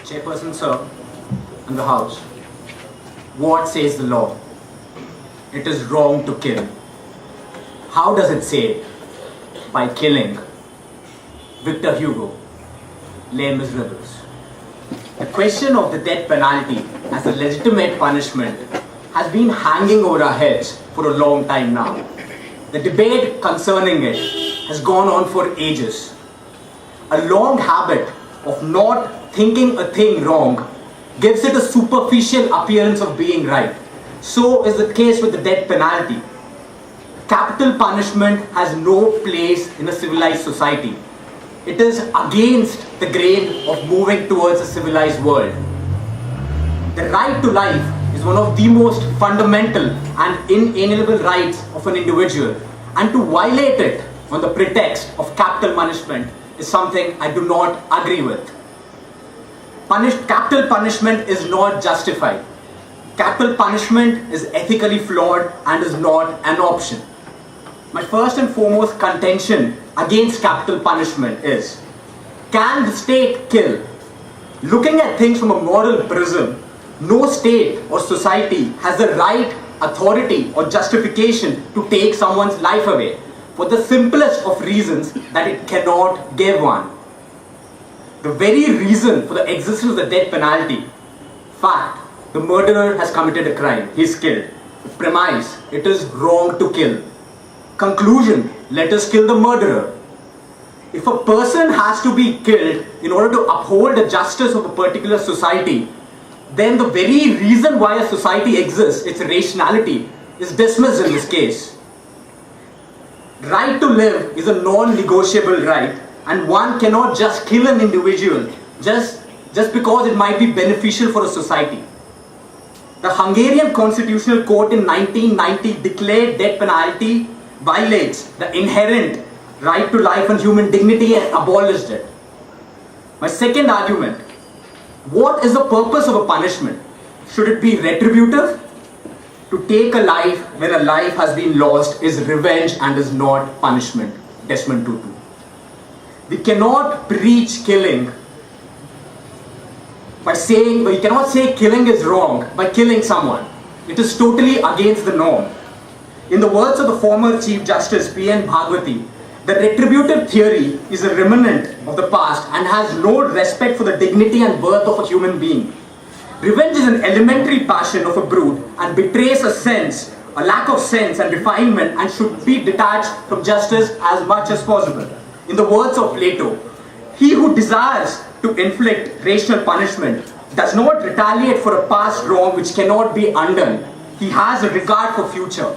Chairperson, sir, and the House. What says the law? It is wrong to kill. How does it say it? By killing. Victor Hugo, Les Miserables. The question of the death penalty as a legitimate punishment has been hanging over our heads for a long time now. The debate concerning it has gone on for ages. A long habit of not thinking a thing wrong gives it a superficial appearance of being right. So is the case with the death penalty. Capital punishment has no place in a civilized society. It is against the grain of moving towards a civilized world. The right to life is one of the most fundamental and inalienable rights of an individual, and to violate it on the pretext of capital punishment is something I do not agree with. Capital punishment is not justified. Capital punishment is ethically flawed and is not an option. My first and foremost contention against capital punishment is, can the state kill? Looking at things from a moral prism, no state or society has the right, authority or justification to take someone's life away for the simplest of reasons that it cannot give one. The very reason for the existence of the death penalty, fact, the murderer has committed a crime, he is killed. Premise, it is wrong to kill. Conclusion, let us kill the murderer. If a person has to be killed in order to uphold the justice of a particular society, then the very reason why a society exists, its rationality, is dismissed in this case. Right to live is a non-negotiable right, and one cannot just kill an individual just because it might be beneficial for a society. The Hungarian Constitutional Court in 1990 declared death penalty violates the inherent right to life and human dignity and abolished it. My second argument, what is the purpose of a punishment? Should it be retributive? To take a life when a life has been lost is revenge and is not punishment. Desmond Tutu. We cannot preach killing by saying, we cannot say killing is wrong by killing someone. It is totally against the norm. In the words of the former Chief Justice P.N. Bhagwati, the retributive theory is a remnant of the past and has no respect for the dignity and worth of a human being. Revenge is an elementary passion of a brute and betrays a lack of sense and refinement, and should be detached from justice as much as possible. In the words of Plato, he who desires to inflict rational punishment does not retaliate for a past wrong which cannot be undone. He has a regard for future.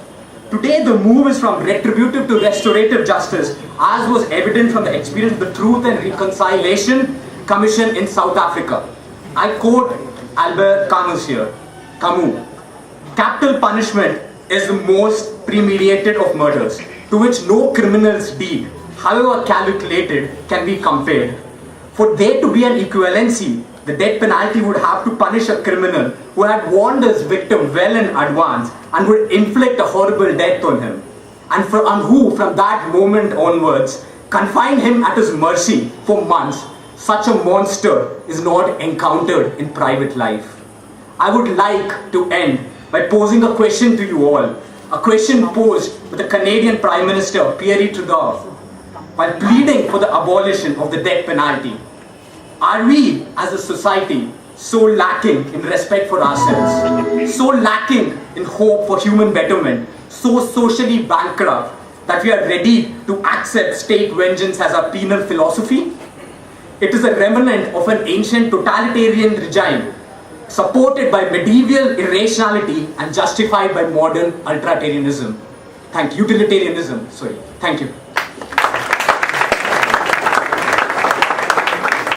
Today the move is from retributive to restorative justice, as was evident from the experience of the Truth and Reconciliation Commission in South Africa. I quote Albert Camus here. Camus, capital punishment is the most premeditated of murders, to which no criminal's deed, however calculated, can be compared. For there to be an equivalency, the death penalty would have to punish a criminal who had warned his victim well in advance and would inflict a horrible death on him, and who from that moment onwards confined him at his mercy for months. Such a monster is not encountered in private life. I would like to end by posing a question to you all, a question posed to the Canadian Prime Minister Pierre Trudeau while pleading for the abolition of the death penalty. Are we as a society so lacking in respect for ourselves, so lacking in hope for human betterment, so socially bankrupt that we are ready to accept state vengeance as our penal philosophy? It is a remnant of an ancient totalitarian regime, supported by medieval irrationality and justified by modern utilitarianism. Thank you.